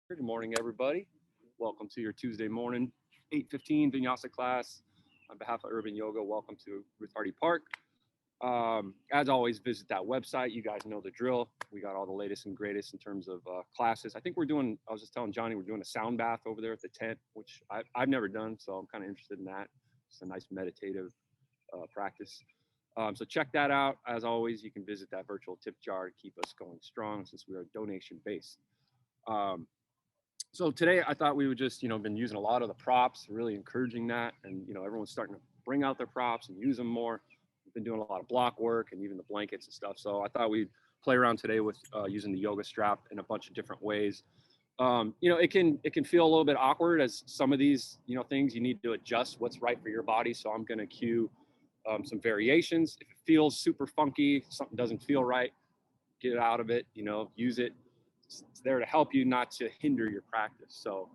Good morning, everybody. Welcome to your Tuesday morning, 8:15 Vinyasa class. On behalf of Urban Yoga, welcome to Ruth Hardy Park. As always, visit that website. You guys know the drill. We got all the latest and greatest in terms of classes. I think I was just telling Johnny, we're doing a sound bath over there at the tent, which I've never done, so I'm kind of interested in that. It's a nice meditative practice. So check that out. As always, you can visit that virtual tip jar to keep us going strong since we are donation based. So today I thought we would just, been using a lot of the props, really encouraging that. And, everyone's starting to bring out their props and use them more. We've been doing a lot of block work and even the blankets and stuff. So I thought we'd play around today with using the yoga strap in a bunch of different ways. It can feel a little bit awkward as some of these, things you need to adjust what's right for your body. So I'm going to cue some variations. If it feels super funky, something doesn't feel right, get it out of it, use it. It's there to help you, not to hinder your practice. So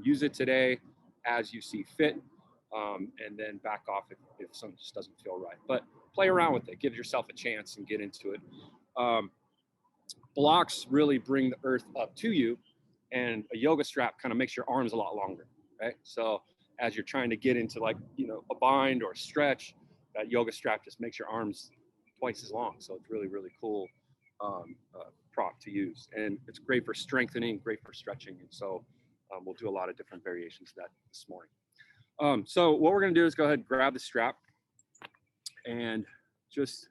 use it today as you see fit, and then back off if something just doesn't feel right. But play around with it. Give yourself a chance and get into it. Blocks really bring the earth up to you, and a yoga strap kind of makes your arms a lot longer, right? So as you're trying to get into a bind or a stretch, that yoga strap just makes your arms twice as long. So it's really, really cool prop to use, and it's great for strengthening, great for stretching. And so we'll do a lot of different variations of that this morning. So what we're going to do is go ahead and grab the strap, and just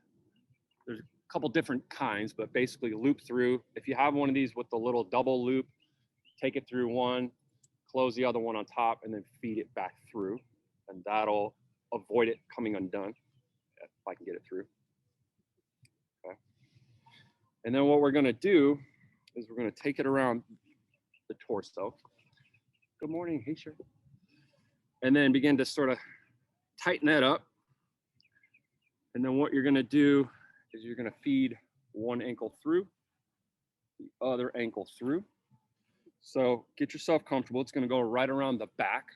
there's a couple different kinds, but basically loop through. If you have one of these with the little double loop, take it through one, close the other one on top, and then feed it back through, and that'll avoid it coming undone if I can get it through. And then what we're going to do is we're going to take it around the torso. Good morning. Hey, sure. And then begin to sort of tighten that up. And then what you're going to do is you're going to feed one ankle through, the other ankle through. So get yourself comfortable. It's going to go right around the back.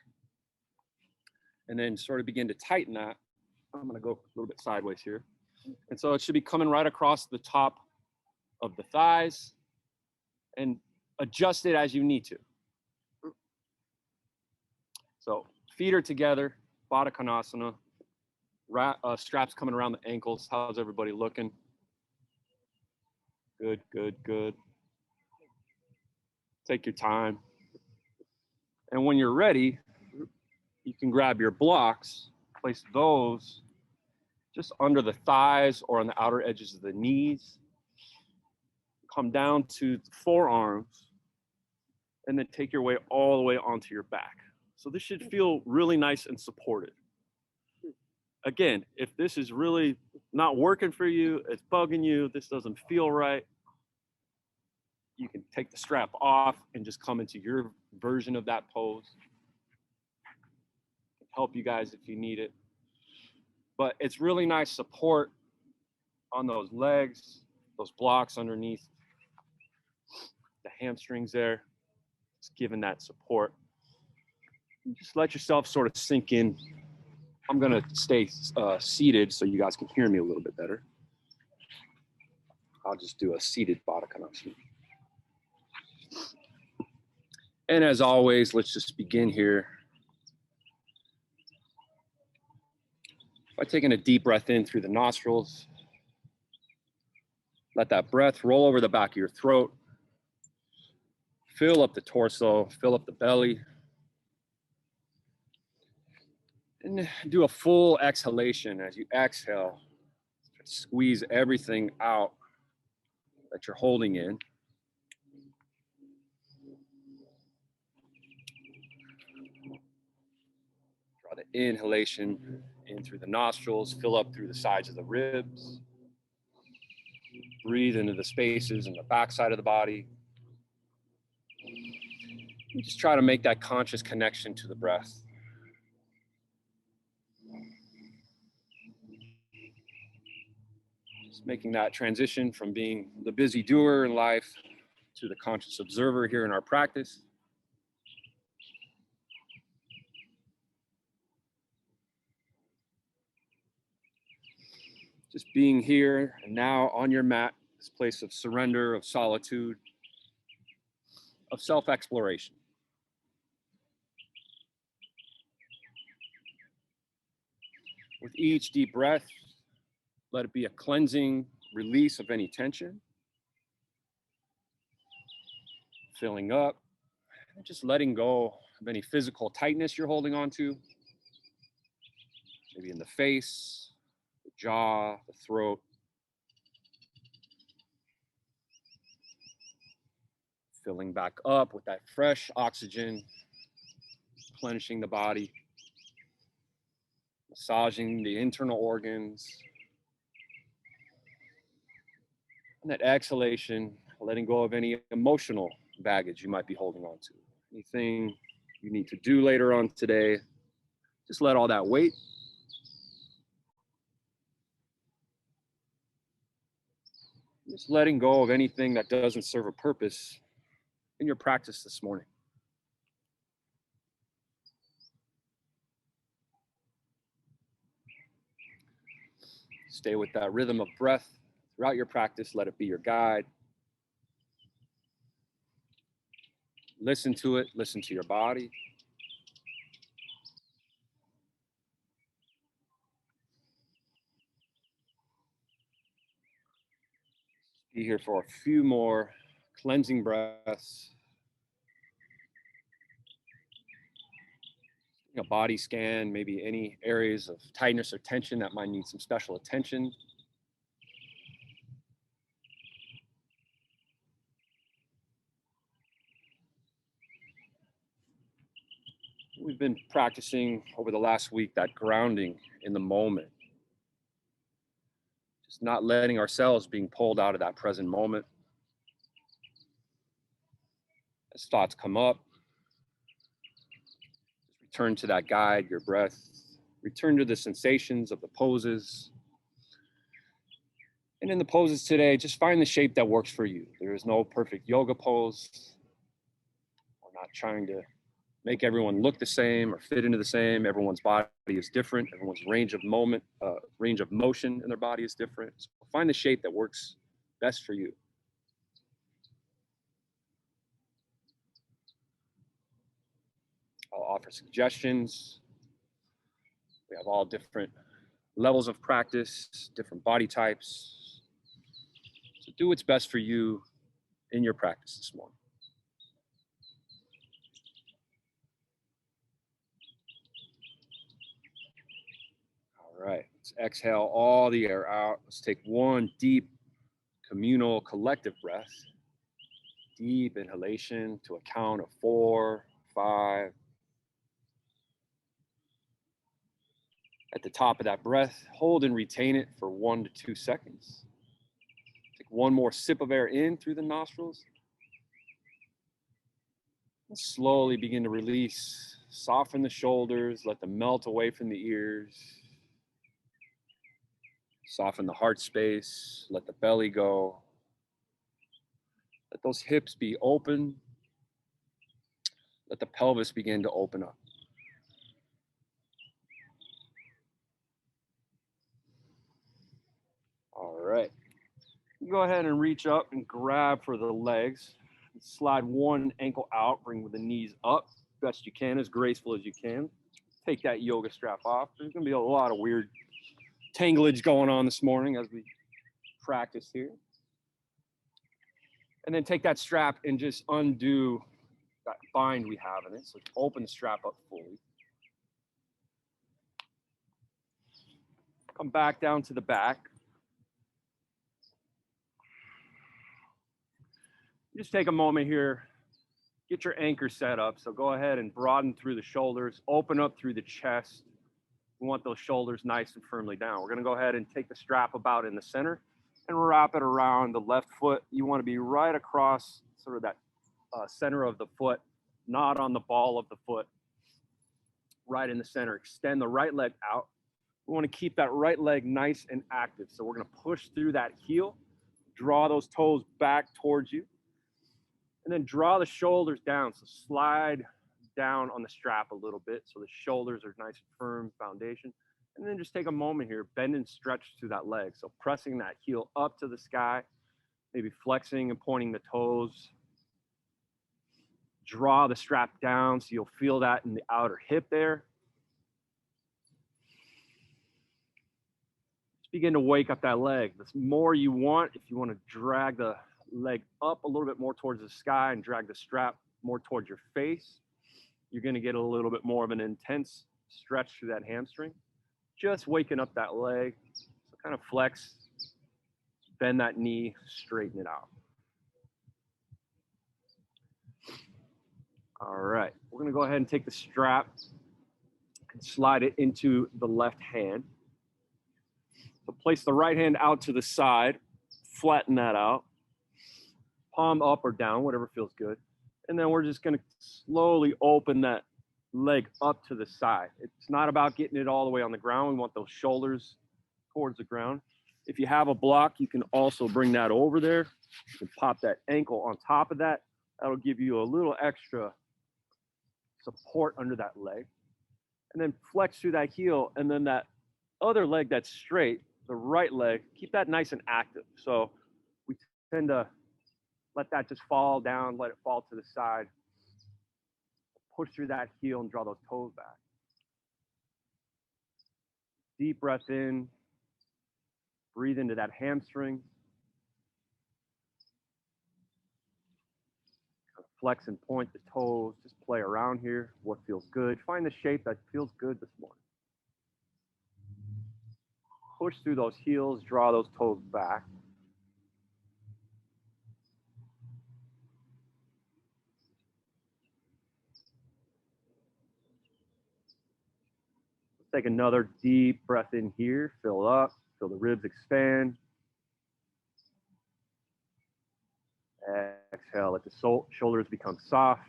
And then sort of begin to tighten that. I'm going to go a little bit sideways here. And so it should be coming right across the top of the thighs, and adjust it as you need to. So feet are together, Baddha Konasana, straps coming around the ankles. How's everybody looking? Good, good, good. Take your time. And when you're ready, you can grab your blocks, place those just under the thighs or on the outer edges of the knees. Come down to the forearms, and then take your way all the way onto your back. So this should feel really nice and supported. Again, if this is really not working for you, it's bugging you, this doesn't feel right, you can take the strap off and just come into your version of that pose. Help you guys if you need it. But it's really nice support on those legs, those blocks underneath the hamstrings there, just giving that support. Just let yourself sort of sink in. I'm going to stay seated so you guys can hear me a little bit better. I'll just do a seated Baddha Konasana. And as always, let's just begin here by taking a deep breath in through the nostrils. Let that breath roll over the back of your throat. Fill up the torso, fill up the belly. And do a full exhalation as you exhale. Squeeze everything out that you're holding in. Draw the inhalation in through the nostrils, fill up through the sides of the ribs. Breathe into the spaces in the backside of the body. You just try to make that conscious connection to the breath. Just making that transition from being the busy doer in life to the conscious observer here in our practice. Just being here and now on your mat, this place of surrender, of solitude, of self-exploration. With each deep breath, let it be a cleansing release of any tension. Filling up, and just letting go of any physical tightness you're holding on to. Maybe in the face, the jaw, the throat. Filling back up with that fresh oxygen, replenishing the body, massaging the internal organs. And that exhalation, letting go of any emotional baggage you might be holding on to. Anything you need to do later on today, just let all that weight. Just letting go of anything that doesn't serve a purpose in your practice this morning. Stay with that rhythm of breath throughout your practice. Let it be your guide. Listen to it. Listen to your body. Be here for a few more cleansing breaths. A body scan, maybe any areas of tightness or tension that might need some special attention. We've been practicing over the last week that grounding in the moment. Just not letting ourselves being pulled out of that present moment. As thoughts come up, just return to that guide, your breath. Return to the sensations of the poses. And in the poses today, just find the shape that works for you. There is no perfect yoga pose. We're not trying to make everyone look the same or fit into the same. Everyone's body is different. Everyone's range of motion in their body is different. So find the shape that works best for you. I'll offer suggestions. We have all different levels of practice, different body types. So do what's best for you in your practice this morning. All right, let's exhale all the air out. Let's take one deep communal collective breath. Deep inhalation to a count of 4, 5. At the top of that breath, hold and retain it for 1 to 2 seconds. Take one more sip of air in through the nostrils. And slowly begin to release. Soften the shoulders, let them melt away from the ears. Soften the heart space, let the belly go. Let those hips be open. Let the pelvis begin to open up. All right. Go ahead and reach up and grab for the legs. Slide one ankle out, bring the knees up best you can, as graceful as you can. Take that yoga strap off. There's going to be a lot of weird tanglage going on this morning as we practice here. And then take that strap and just undo that bind we have in it. So open the strap up fully. Come back down to the back. Just take a moment here. Get your anchor set up. So go ahead and broaden through the shoulders. Open up through the chest. We want those shoulders nice and firmly down. We're going to go ahead and take the strap about in the center and wrap it around the left foot. You want to be right across sort of that center of the foot, not on the ball of the foot, right in the center. Extend the right leg out. We want to keep that right leg nice and active. So we're going to push through that heel, draw those toes back towards you, and then draw the shoulders down. So slide down on the strap a little bit so the shoulders are nice and firm foundation. And then just take a moment here, bend and stretch through that leg. So pressing that heel up to the sky, maybe flexing and pointing the toes. draw the strap down so you'll feel that in the outer hip there. Just begin to wake up that leg. The more you want, if you want to drag the leg up a little bit more towards the sky and drag the strap more towards your face, you're going to get a little bit more of an intense stretch through that hamstring. Just waking up that leg. So kind of flex, bend that knee, straighten it out. All right, we're going to go ahead and take the strap and slide it into the left hand. So place the right hand out to the side, flatten that out, palm up or down, whatever feels good. And then we're just going to slowly open that leg up to the side. It's not about getting it all the way on the ground. We want those shoulders towards the ground. If you have a block, you can also bring that over there. You can pop that ankle on top of that. That'll give you a little extra support under that leg. And then flex through that heel, and then that other leg that's straight, the right leg, keep that nice and active. So we tend to let that just fall down, let it fall to the side. Push through that heel and draw those toes back. Deep breath in. Breathe into that hamstring. Kind of flex and point the toes. Just play around here. What feels good? Find the shape that feels good this morning. Push through those heels. Draw those toes back. Take another deep breath in here. Fill up. Feel the ribs expand. Exhale, let the shoulders become soft.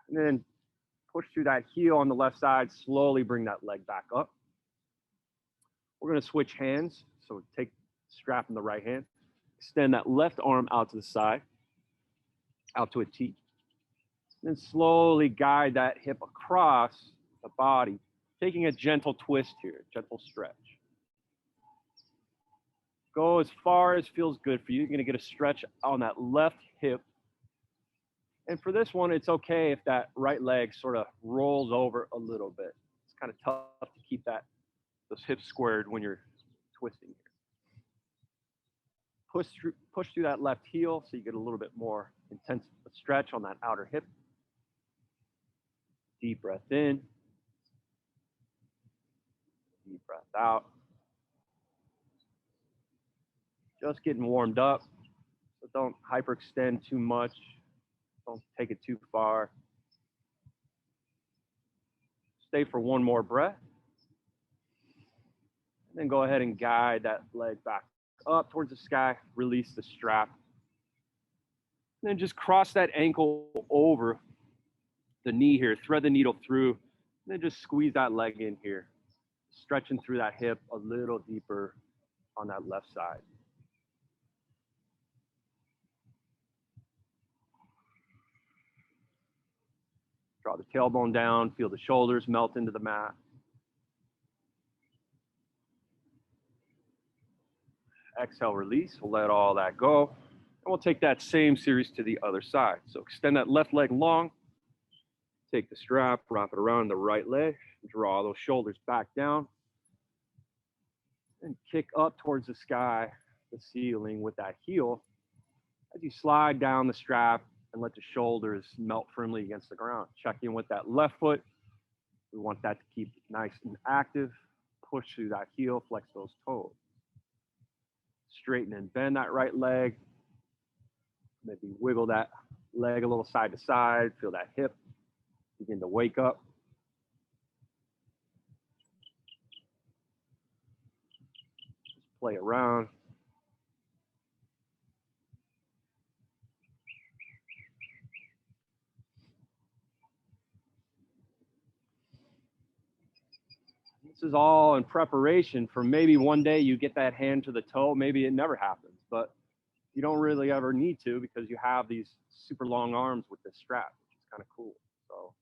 And then push through that heel on the left side. Slowly bring that leg back up. We're going to switch hands. So take the strap in the right hand. Extend that left arm out to the side, out to a T. And then slowly guide that hip across the body, taking a gentle twist here, gentle stretch. Go as far as feels good for you. You're going to get a stretch on that left hip. And for this one, it's okay if that right leg sort of rolls over a little bit. It's kind of tough to keep those hips squared when you're twisting here. Push through that left heel so you get a little bit more intense stretch on that outer hip. Deep breath in. Deep breath out. Just getting warmed up, so don't hyperextend too much. Don't take it too far. Stay for one more breath. And then go ahead and guide that leg back up towards the sky. Release the strap. And then just cross that ankle over the knee here. Thread the needle through. And then just squeeze that leg in here. Stretching through that hip a little deeper on that left side. Draw the tailbone down, feel the shoulders melt into the mat. Exhale, release. We'll let all that go. And we'll take that same series to the other side. So extend that left leg long. Take the strap, wrap it around the right leg. Draw those shoulders back down. And kick up towards the sky, the ceiling with that heel. As you slide down the strap, and let the shoulders melt firmly against the ground. Check in with that left foot. We want that to keep nice and active. Push through that heel, flex those toes. Straighten and bend that right leg. Maybe wiggle that leg a little side to side. Feel that hip begin to wake up. Just play around. This is all in preparation for maybe one day you get that hand to the toe. Maybe it never happens, but you don't really ever need to because you have these super long arms with this strap, which is kind of cool. So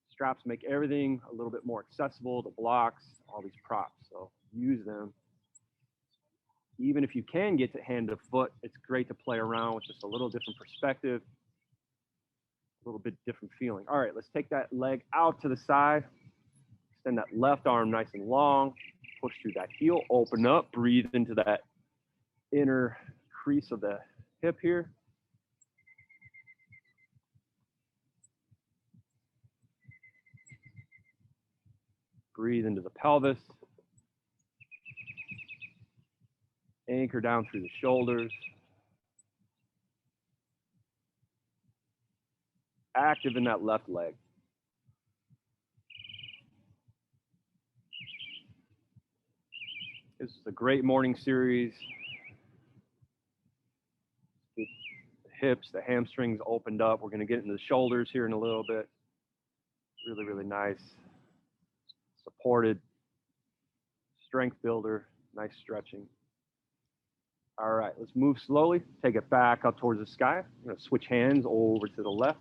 straps make everything a little bit more accessible, the blocks, all these props. So use them. Even if you can get to hand to foot, it's great to play around with just a little different perspective. A little bit different feeling. All right, let's take that leg out to the side. Extend that left arm nice and long. Push through that heel, open up, breathe into that inner crease of the hip here. Breathe into the pelvis. Anchor down through the shoulders. Active in that left leg. This is a great morning series. The hips, the hamstrings opened up. We're going to get into the shoulders here in a little bit. Really, really nice. Supported. Strength builder. Nice stretching. All right, let's move slowly. Take it back up towards the sky. I'm going to switch hands over to the left.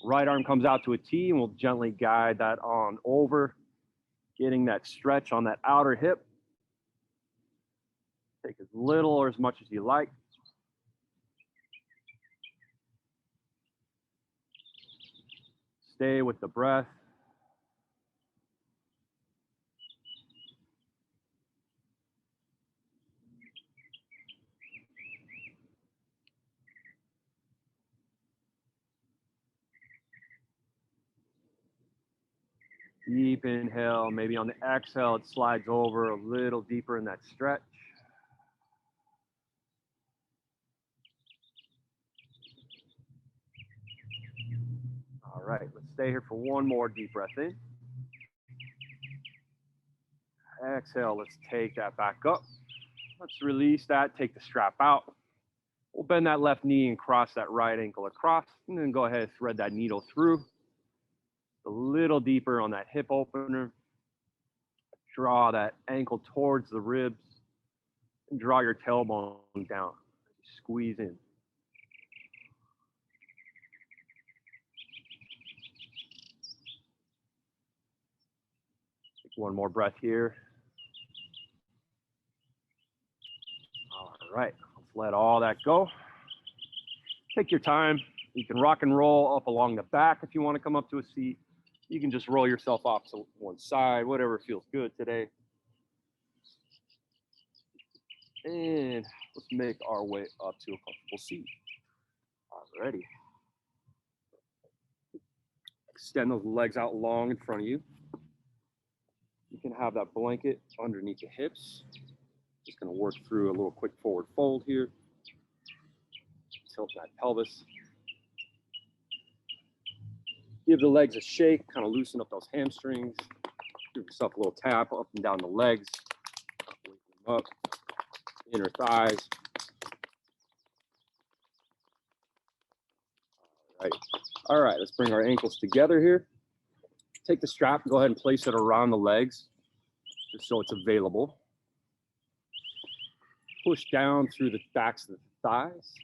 Right arm comes out to a T, and we'll gently guide that on over, getting that stretch on that outer hip. Take as little or as much as you like. Stay with the breath. Deep inhale, maybe on the exhale, it slides over a little deeper in that stretch. All right, let's stay here for one more deep breath in. Exhale, let's take that back up. Let's release that, take the strap out. We'll bend that left knee and cross that right ankle across, and then go ahead and thread that needle through. A little deeper on that hip opener. Draw that ankle towards the ribs, and draw your tailbone down. Squeeze in. Take one more breath here. All right, let's let all that go. Take your time. You can rock and roll up along the back if you want to come up to a seat. You can just roll yourself off to one side, whatever feels good today. And let's make our way up to a comfortable seat. Alrighty. Extend those legs out long in front of you. You can have that blanket underneath the hips. Just going to work through a little quick forward fold here. Tilt that pelvis. Give the legs a shake, kind of loosen up those hamstrings. Give yourself a little tap up and down the legs. Wake them up. Inner thighs. All right, let's bring our ankles together here. Take the strap and go ahead and place it around the legs, just so it's available. Push down through the backs of the thighs.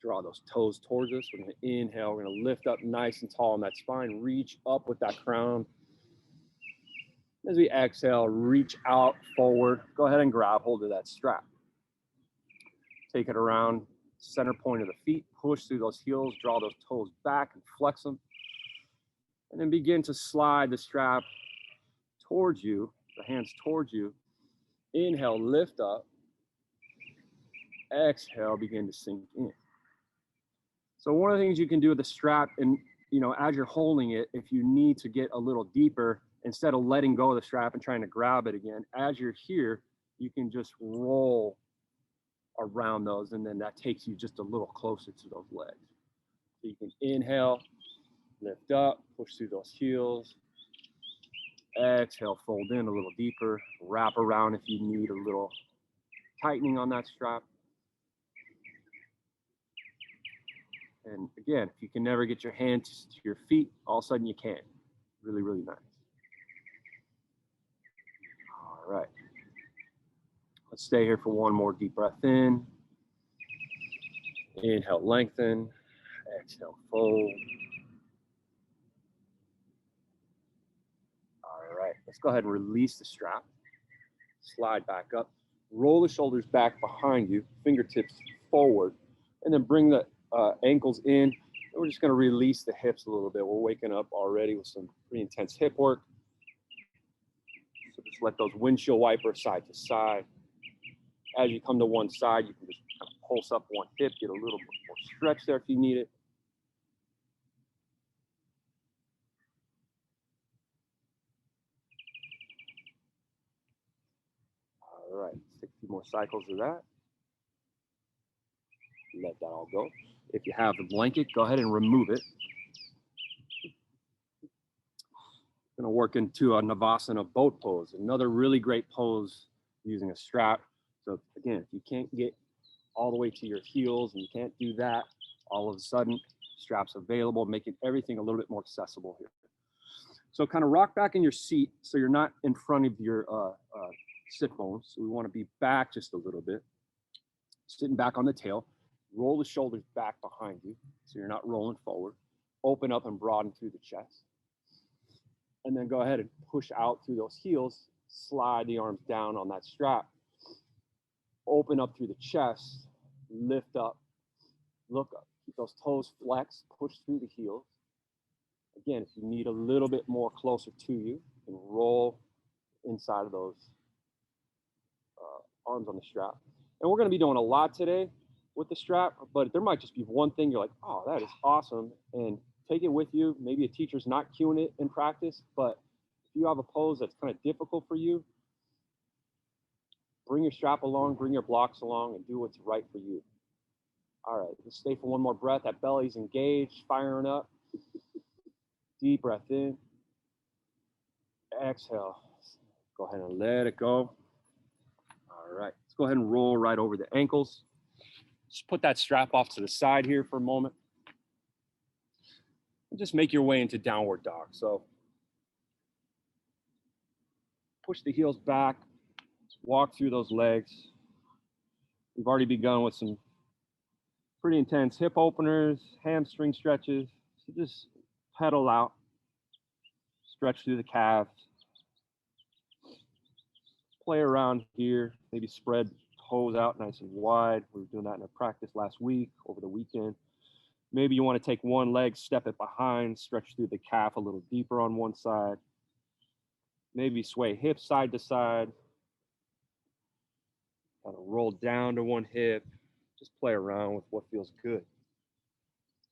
Draw those toes towards us. We're going to inhale. We're going to lift up nice and tall on that spine. Reach up with that crown. As we exhale, reach out forward. Go ahead and grab hold of that strap. Take it around center point of the feet. Push through those heels. Draw those toes back and flex them. And then begin to slide the strap towards you, the hands towards you. Inhale, lift up. Exhale, begin to sink in. So one of the things you can do with the strap, and as you're holding it, if you need to get a little deeper, instead of letting go of the strap and trying to grab it again, as you're here, you can just roll around those, and then that takes you just a little closer to those legs. So you can inhale, lift up, push through those heels. Exhale, fold in a little deeper, wrap around if you need a little tightening on that strap. And again, if you can never get your hands to your feet, all of a sudden you can. Really, really nice. All right. Let's stay here for one more deep breath in. Inhale, lengthen. Exhale, fold. All right. Let's go ahead and release the strap. Slide back up. Roll the shoulders back behind you, fingertips forward, and then bring the ankles in And we're just going to release the hips a little bit. We're waking up already with some pretty intense hip work. So just let those windshield wipers side to side. As you come to one side, you can just kind of pulse up one hip, get a little bit more stretch there if you need it. All right, 60 more cycles of that. Let that all go. If you have the blanket, go ahead and remove it. Going to work into a Navasana boat pose, another really great pose using a strap. So again, if you can't get all the way to your heels and you can't do that, all of a sudden, straps available, making everything a little bit more accessible here. So kind of rock back in your seat so you're not in front of your sit bones. So we want to be back just a little bit, sitting back on the tail. Roll the shoulders back behind you so you're not rolling forward. Open up and broaden through the chest. And then go ahead and push out through those heels. Slide the arms down on that strap. Open up through the chest. Lift up. Look up. Keep those toes flexed. Push through the heels. Again, if you need a little bit more closer to you, you can roll inside of those arms on the strap. And we're going to be doing a lot today with the strap, but there might just be one thing you're like, oh, that is awesome, and take it with you. Maybe a teacher's not cueing it in practice, but if you have a pose that's kind of difficult for you, bring your strap along, bring your blocks along, and do what's right for you. All right, let's stay for one more breath. That belly's engaged, firing up. Deep breath in. Exhale. Go ahead and let it go. All right, let's go ahead and roll right over the ankles. Just put that strap off to the side here for a moment. And just make your way into downward dog. So push the heels back, walk through those legs. We've already begun with some pretty intense hip openers, hamstring stretches. So just pedal out, stretch through the calves. Play around here, maybe spread toes out nice and wide. We were doing that in a practice last week, over the weekend. Maybe you want to take one leg, step it behind, stretch through the calf a little deeper on one side. Maybe sway hips side to side. Kind of roll down to one hip. Just play around with what feels good.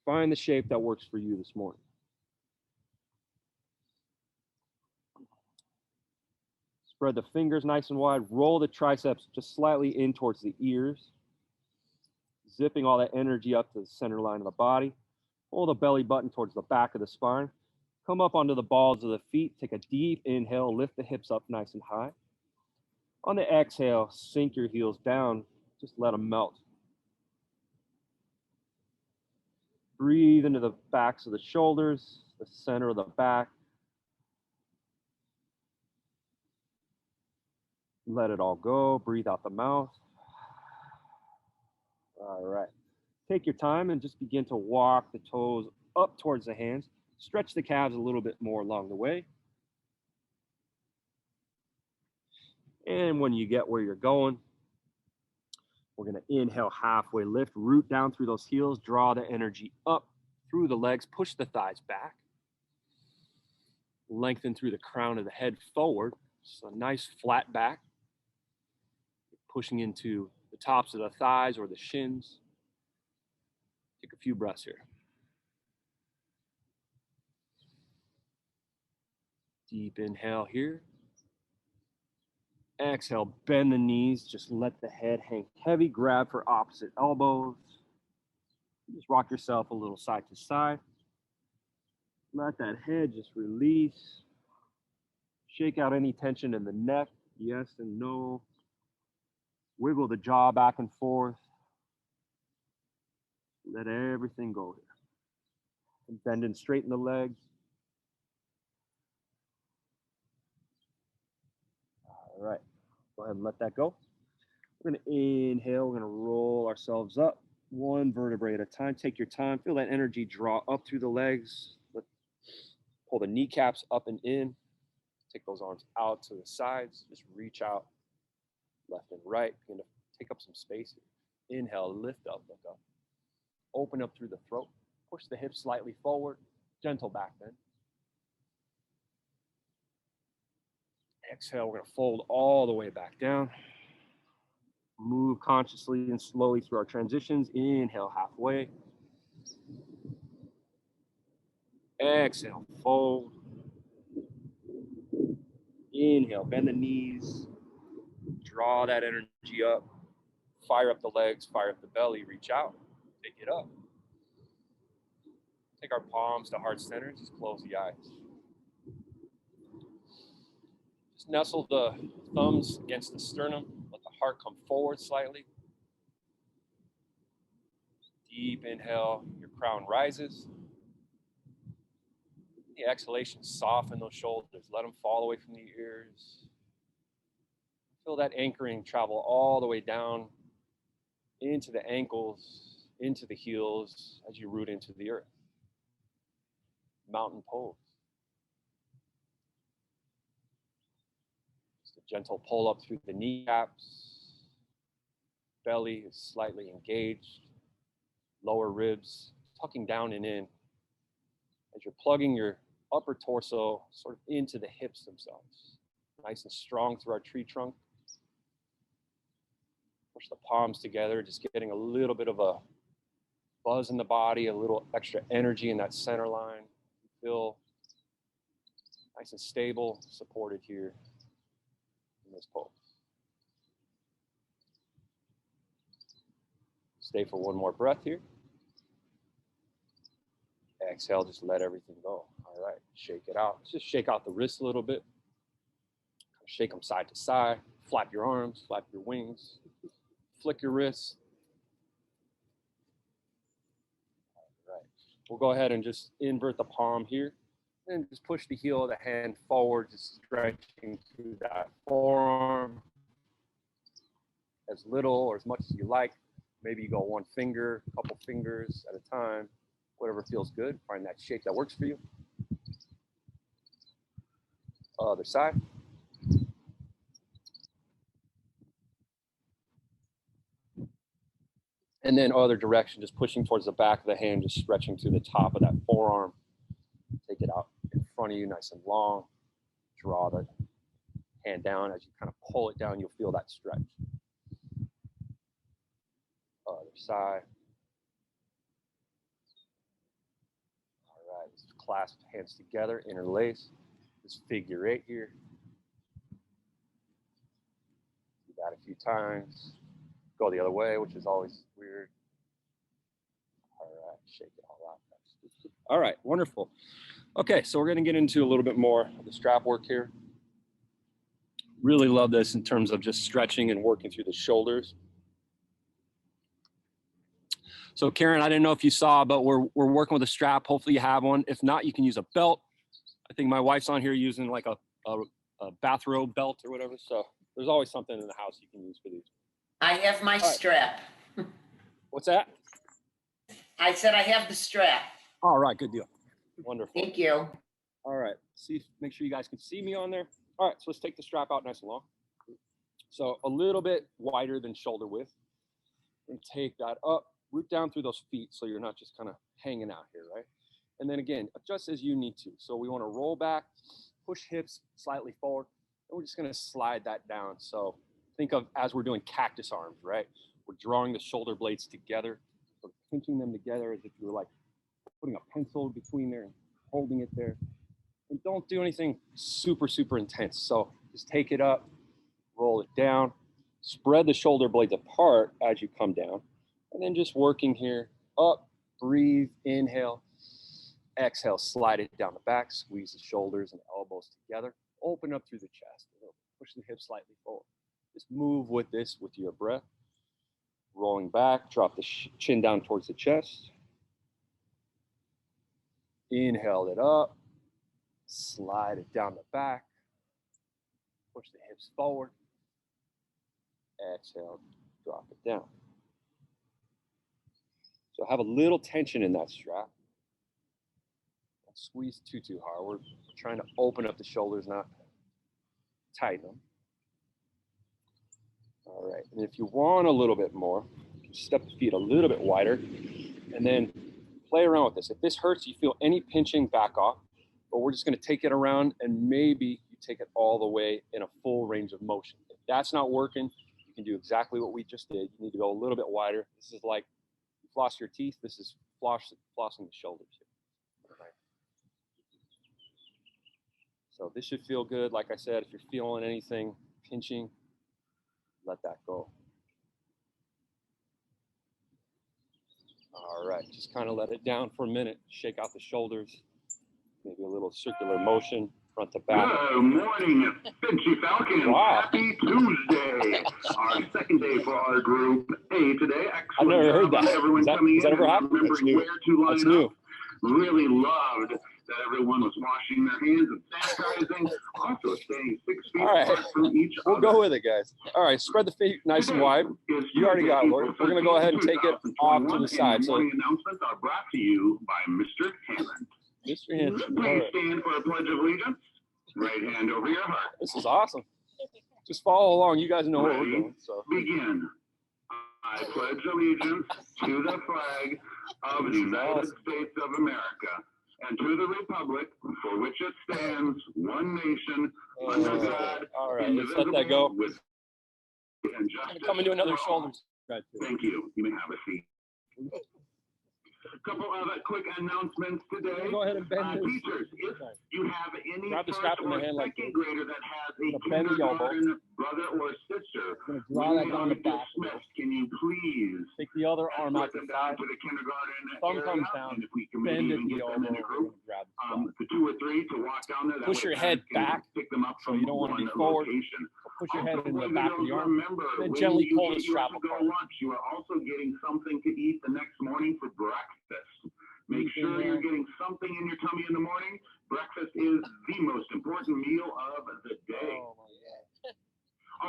Find the shape that works for you this morning. Spread the fingers nice and wide. Roll the triceps just slightly in towards the ears. Zipping all that energy up to the center line of the body. Pull the belly button towards the back of the spine. Come up onto the balls of the feet. Take a deep inhale. Lift the hips up nice and high. On the exhale, sink your heels down. Just let them melt. Breathe into the backs of the shoulders, the center of the back. Let it all go. Breathe out the mouth. All right. Take your time and just begin to walk the toes up towards the hands. Stretch the calves a little bit more along the way. And when you get where you're going, we're going to inhale, halfway lift, root down through those heels, draw the energy up through the legs, push the thighs back. Lengthen through the crown of the head forward. So a nice flat back. Pushing into the tops of the thighs or the shins. Take a few breaths here. Deep inhale here. Exhale, bend the knees. Just let the head hang heavy. Grab for opposite elbows. Just rock yourself a little side to side. Let that head just release. Shake out any tension in the neck. Yes and no. Wiggle the jaw back and forth. Let everything go here. And bend and straighten the legs. All right. Go ahead and let that go. We're going to inhale. We're going to roll ourselves up one vertebrae at a time. Take your time. Feel that energy draw up through the legs. Pull the kneecaps up and in. Take those arms out to the sides. Just reach out left and right. Begin to take up some space here. Inhale, lift up, look up. Open up through the throat. Push the hips slightly forward, gentle back bend. Exhale, we're gonna fold all the way back down. Move consciously and slowly through our transitions. Inhale, halfway. Exhale, fold. Inhale, bend the knees. Draw that energy up. Fire up the legs, fire up the belly, reach out, take it up. Take our palms to heart center, just close the eyes. Just nestle the thumbs against the sternum, let the heart come forward slightly. Deep inhale, your crown rises. The exhalation, soften those shoulders, let them fall away from the ears. Feel that anchoring travel all the way down into the ankles, into the heels as you root into the earth. Mountain pose. Just a gentle pull up through the kneecaps. Belly is slightly engaged. Lower ribs tucking down and in as you're plugging your upper torso sort of into the hips themselves. Nice and strong through our tree trunk. Push the palms together, just getting a little bit of a buzz in the body, a little extra energy in that center line. Feel nice and stable, supported here in this pose. Stay for one more breath here. Exhale, just let everything go. All right, shake it out. Just shake out the wrists a little bit. Shake them side to side. Flap your arms, flap your wings. Flick your wrists. All right, we'll go ahead and just invert the palm here. And just push the heel of the hand forward, just stretching through that forearm. As little or as much as you like. Maybe you go one finger, a couple fingers at a time. Whatever feels good. Find that shape that works for you. Other side. And then other direction, just pushing towards the back of the hand, just stretching through the top of that forearm. Take it out in front of you, nice and long. Draw the hand down. As you kind of pull it down, you'll feel that stretch. Other side. All right, just clasp hands together, interlace. This figure eight here. Do that a few times. Go the other way, which is always weird. All right, shake it all out. All right, wonderful. Okay, so we're going to get into a little bit more of the strap work here. Really love this in terms of just stretching and working through the shoulders. So Karen, I didn't know if you saw, but we're working with a strap. Hopefully you have one. If not, you can use a belt. I think my wife's on here using like a bathrobe belt or whatever. So there's always something in the house you can use for these. I have my strap. What's that? I said I have the strap. All right, good deal. Wonderful. Thank you. All right, make sure you guys can see me on there. All right, so let's take the strap out nice and long. So a little bit wider than shoulder width. And take that up, root down through those feet so you're not just kind of hanging out here, right? And then again, adjust as you need to. So we want to roll back, push hips slightly forward, and we're just going to slide that down. So think of as we're doing cactus arms, right? We're drawing the shoulder blades together, so pinching them together as if you were like putting a pencil between there and holding it there. And don't do anything super, super intense. So just take it up, roll it down, spread the shoulder blades apart as you come down, and then just working here, up, breathe, inhale, exhale, slide it down the back, squeeze the shoulders and elbows together, open up through the chest, push the hips slightly forward. Just move with this with your breath. Rolling back, drop the chin down towards the chest. Inhale it up, slide it down the back, push the hips forward. Exhale, drop it down. So have a little tension in that strap. Don't squeeze too hard. We're trying to open up the shoulders, not tighten them. All right, and if you want a little bit more, step the feet a little bit wider, and then play around with this. If this hurts, you feel any pinching, back off. But we're just going to take it around, and maybe you take it all the way in a full range of motion. If that's not working, you can do exactly what we just did. You need to go a little bit wider. This is like you floss your teeth. This is flossing the shoulders here. Right. So this should feel good. Like I said, if you're feeling anything pinching, let that go. All right, just kind of let it down for a minute. Shake out the shoulders. Maybe a little circular motion, front to back. Good morning, Finchy Falcons. Wow. Happy Tuesday. Our second day for our group A today. Excellent. I've never heard that. Everyone Has coming that in ever and happened? remembering where to line That's new. up. Really loved that everyone was washing their hands and sanitizing. Also staying 6 feet All right. apart from each We'll other. go with it, guys. All right, spread the feet nice and wide. You already got it, Lord. We're going to go ahead and take it off to the side. So, morning announcements are brought to you by Mr. Hammond. Mr. Hanson. All Please right. stand for a pledge of allegiance. Right hand over your heart. This is awesome. Just follow along. You guys know what we're doing. So, Begin. I pledge allegiance to the flag of the United States of America and to the republic for which it stands, one nation, under God, all right, let's let that go. with and justice. Come into another for all. shoulder. Thank you. You may have a seat. A couple other quick announcements today. Go ahead and bend this. Teachers, if you have any Grab the first strap in the or hand like second this. grader that has a Bend the elbow. kindergarten brother or sister, I'm going to draw that when down they the are back. dismissed, can you please Take the other arm out escort to them the down side. to the kindergarten Thumb area, comes down. and if we can Bend maybe at even the get elbow. them in a We're group, going to grab the strap. the 2 or 3 to walk down there. That Push way your head parents can back, pick them up so from you don't want to one be forward. location. Push your head Also, in the boys back and of the girls, arm. remember, Then when gently you pull get the strap yours to go apart. lunch, you are also getting something to eat the next morning for breakfast. Make sure you're getting something in your tummy in the morning. Breakfast is the most important meal of the day. Oh, my God.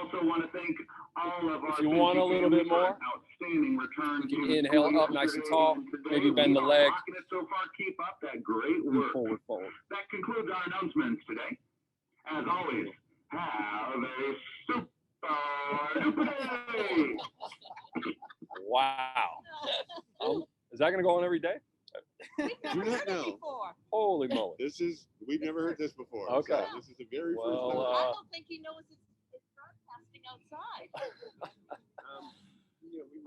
Also want to thank all of our If you want a little bit more, outstanding return you can to inhale school up nice and yesterday tall. and today. Maybe bend the We are leg. rocking it so far. Keep up that great And work. forward. That concludes our announcements today. As always, have a super duper day. Wow. Is that going to go on every day? Do not know. Holy moly. We've never heard this before. Okay. So this is the very Well, first time. I don't think he knows it's broadcasting outside.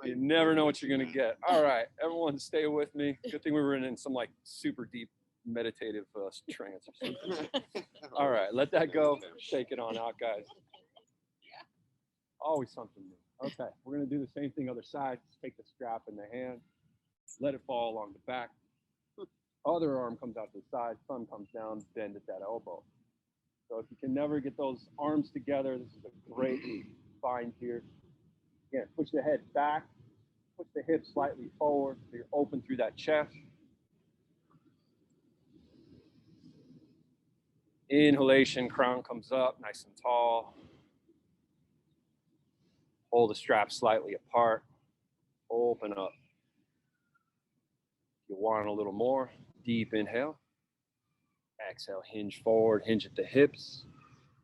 We You never know what you're going to get. All right. Everyone stay with me. Good thing we were in some like super deep meditative trance or something. All right. Let that go. Shake it on out, guys. Always something new. Okay. We're going to do the same thing other side. Just take the strap in the hand. Let it fall along the back. Other arm comes out to the side. Thumb comes down. Bend at that elbow. So if you can never get those arms together, this is a great find here. Again, push the head back. Push the hips slightly forward so you're open through that chest. Inhalation, crown comes up nice and tall. Hold the strap slightly apart. Open up. If you want a little more, deep inhale. Exhale, hinge forward, hinge at the hips.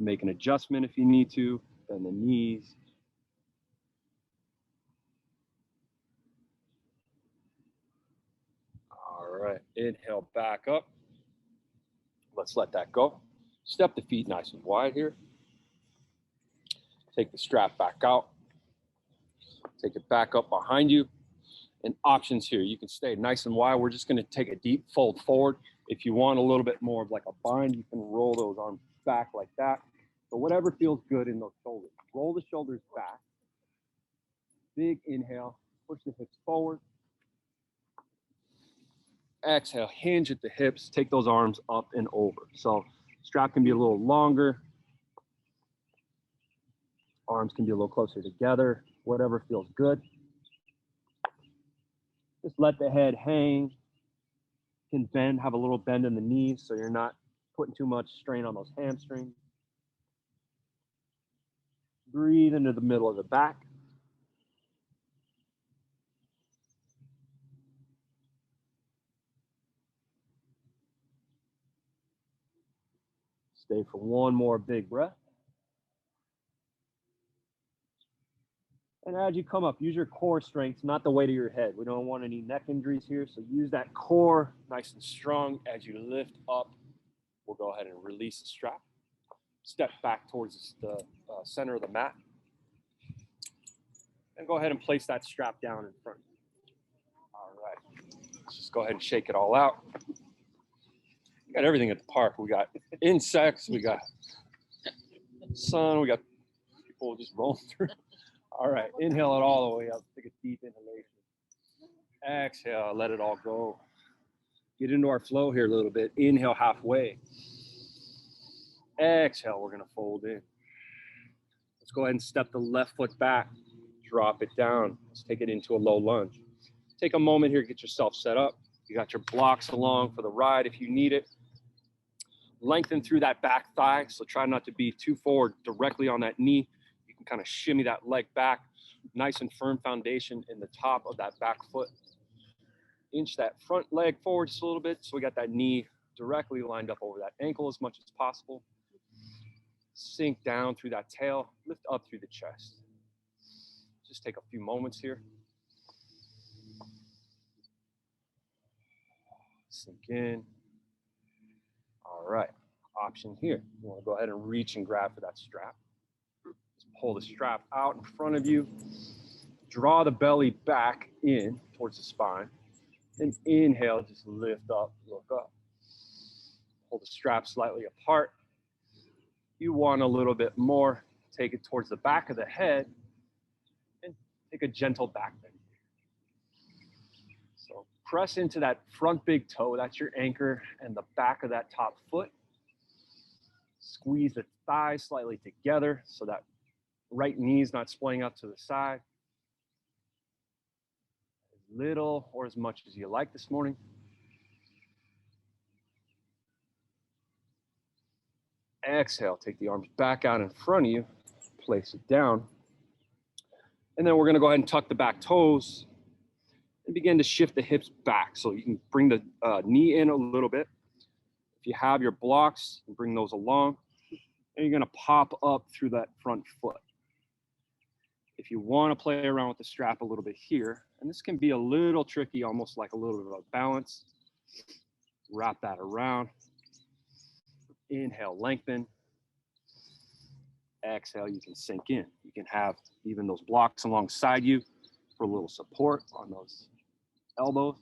Make an adjustment if you need to. Bend the knees. All right, inhale back up. Let's let that go. Step the feet nice and wide here. Take the strap back out. Take it back up behind you. And options here. You can stay nice and wide. We're just going to take a deep fold forward. If you want a little bit more of like a bind, you can roll those arms back like that. But whatever feels good in those shoulders. Roll the shoulders back. Big inhale. Push the hips forward. Exhale, hinge at the hips. Take those arms up and over. So strap can be a little longer. Arms can be a little closer together. Whatever feels good. Just let the head hang. You can bend, have a little bend in the knees so you're not putting too much strain on those hamstrings. Breathe into the middle of the back. Stay for one more big breath. And as you come up, use your core strength, not the weight of your head. We don't want any neck injuries here. So use that core nice and strong. As you lift up, we'll go ahead and release the strap. Step back towards the center of the mat. And go ahead and place that strap down in front. All right. Let's just go ahead and shake it all out. We got everything at the park. We got insects. We got sun. We got people just rolling through. All right. Inhale it all the way up. Take a deep inhalation. Exhale. Let it all go. Get into our flow here a little bit. Inhale halfway. Exhale. We're going to fold in. Let's go ahead and step the left foot back. Drop it down. Let's take it into a low lunge. Take a moment here, get yourself set up. You got your blocks along for the ride if you need it. Lengthen through that back thigh, so try not to be too forward directly on that knee. You can kind of shimmy that leg back. Nice and firm foundation in the top of that back foot. Inch that front leg forward just a little bit, so we got that knee directly lined up over that ankle as much as possible. Sink down through that tail, lift up through the chest. Just take a few moments here. Sink in. All right, option here. You want to go ahead and reach and grab for that strap. Just pull the strap out in front of you. Draw the belly back in towards the spine. And inhale, just lift up, look up. Pull the strap slightly apart. You want a little bit more. Take it towards the back of the head. And take a gentle back bend. So press into that front big toe, that's your anchor, and the back of that top foot. Squeeze the thighs slightly together so that right knee is not splaying out to the side. As little or as much as you like this morning. Exhale, take the arms back out in front of you, place it down. And then we're gonna go ahead and tuck the back toes and begin to shift the hips back. So you can bring the knee in a little bit. If you have your blocks, bring those along. And you're gonna pop up through that front foot. If you wanna play around with the strap a little bit here, and this can be a little tricky, almost like a little bit of a balance. Wrap that around. Inhale, lengthen. Exhale, you can sink in. You can have even those blocks alongside you for a little support on those elbows.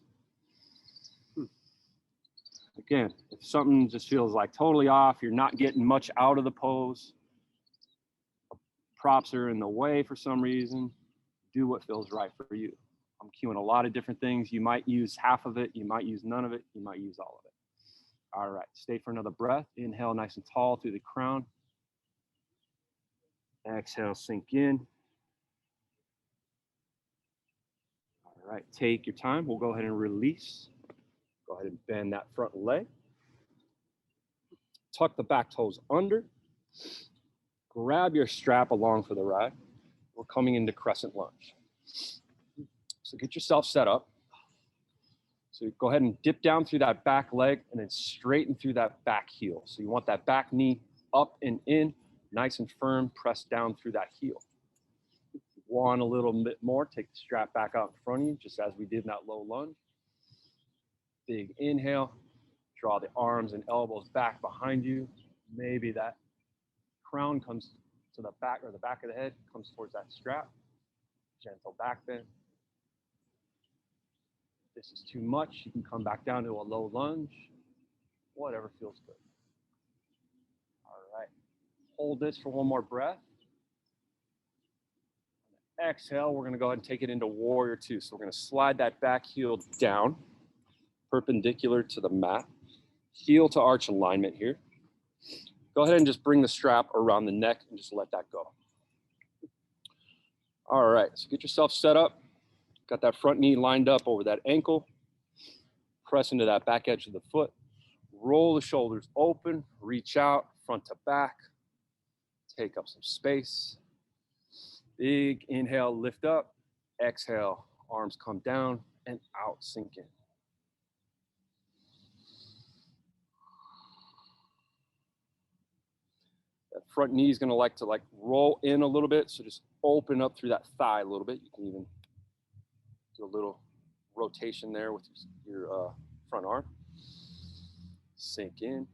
Again, if something just feels like totally off, you're not getting much out of the pose, props are in the way for some reason, do what feels right for you. I'm cueing a lot of different things. You might use half of it, you might use none of it, you might use all of it. All right, stay for another breath. Inhale nice and tall through the crown. Exhale, sink in. All right, take your time. We'll go ahead and release. Go ahead and bend that front leg. Tuck the back toes under. Grab your strap along for the ride. We're coming into Crescent Lunge. So get yourself set up. So go ahead and dip down through that back leg and then straighten through that back heel. So you want that back knee up and in, nice and firm, press down through that heel. If you want a little bit more, take the strap back out in front of you, just as we did in that low lunge. Big inhale, draw the arms and elbows back behind you. Maybe that crown comes to the back, or the back of the head comes towards that strap. Gentle back bend. If this is too much, you can come back down to a low lunge, whatever feels good. All right, hold this for one more breath. Exhale, we're gonna go ahead and take it into warrior two. So we're gonna slide that back heel down, perpendicular to the mat, heel to arch alignment here. Go ahead and just bring the strap around the neck and just let that go. All right, so get yourself set up. Got that front knee lined up over that ankle. Press into that back edge of the foot. Roll the shoulders open, reach out, front to back. Take up some space. Big inhale, lift up. Exhale, arms come down and out, sink in. That Front knee is gonna like to roll in a little bit. So just open up through that thigh a little bit. You can even do a little rotation there with your front arm. Sink in.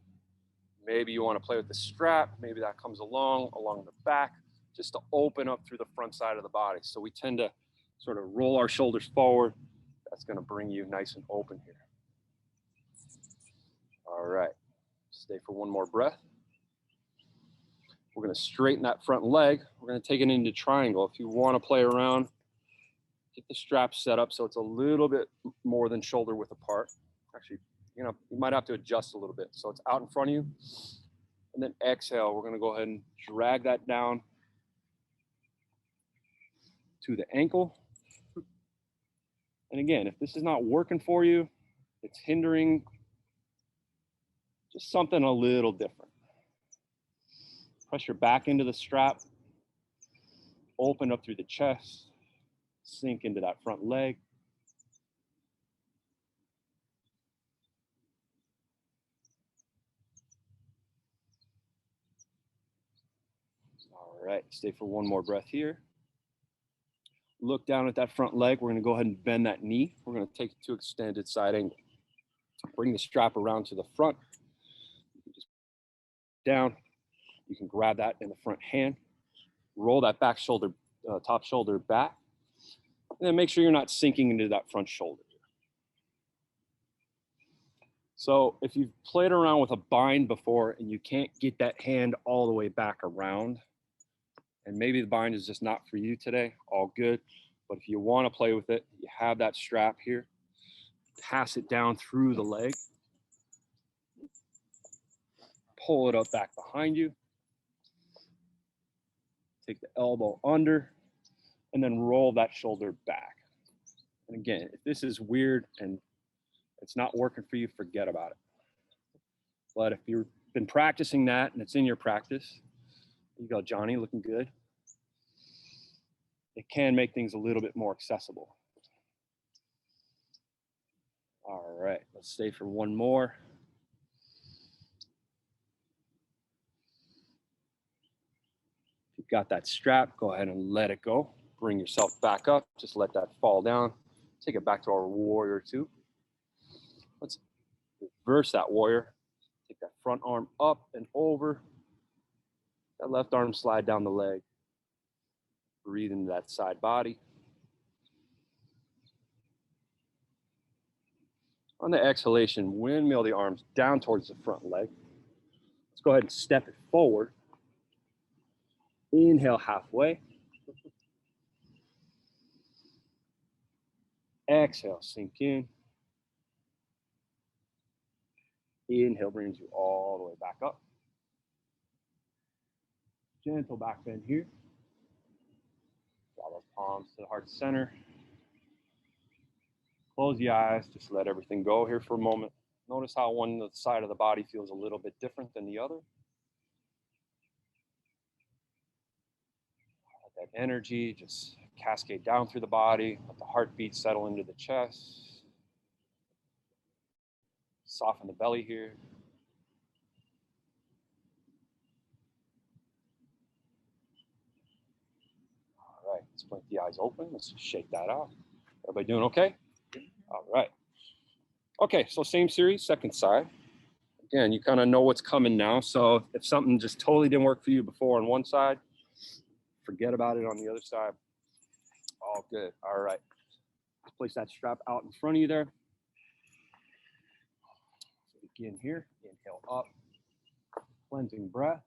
Maybe you want to play with the strap. Maybe that comes along the back, just to open up through the front side of the body. So we tend to sort of roll our shoulders forward. That's going to bring you nice and open here. All right. Stay for one more breath. We're going to straighten that front leg. We're going to take it into triangle. If you want to play around, get the strap set up so it's a little bit more than shoulder width apart. Actually, you might have to adjust a little bit. So it's out in front of you. And then exhale, we're going to go ahead and drag that down to the ankle. And again, if this is not working for you, it's hindering, just something a little different. Press your back into the strap, open up through the chest, sink into that front leg. All right, stay for one more breath here. Look down at that front leg. We're going to go ahead and bend that knee. We're going to take it to extended side angle. Bring the strap around to the front. You can just down. You can grab that in the front hand. Roll that back shoulder, top shoulder back. And then make sure you're not sinking into that front shoulder. So if you've played around with a bind before and you can't get that hand all the way back around, and maybe the bind is just not for you today, all good. But if you want to play with it, you have that strap here. Pass it down through the leg. Pull it up back behind you. Take the elbow under, and then roll that shoulder back. And again, if this is weird and it's not working for you, forget about it. But if you've been practicing that and it's in your practice, you go, Johnny, looking good. It can make things a little bit more accessible. All right, let's stay for one more. If you've got that strap, go ahead and let it go. Bring yourself back up. Just let that fall down. Take it back to our warrior two. Let's reverse that warrior. Take that front arm up and over. That left arm slide down the leg. Breathe into that side body. On the exhalation, windmill the arms down towards the front leg. Let's go ahead and step it forward. Inhale halfway. Exhale, sink in. Inhale brings you all the way back up. Gentle back bend here. Draw those palms to the heart center. Close the eyes, just let everything go here for a moment. Notice how one side of the body feels a little bit different than the other. Let that energy just cascade down through the body. Let the heartbeat settle into the chest. Soften the belly here. All right, let's blink the eyes open. Let's just shake that out. Everybody doing okay? All right. Okay, so same series, second side. Again, you kind of know what's coming now. So if something just totally didn't work for you before on one side, forget about it on the other side. All good. All right. Let's place that strap out in front of you there. So begin here. Inhale up. Cleansing breath.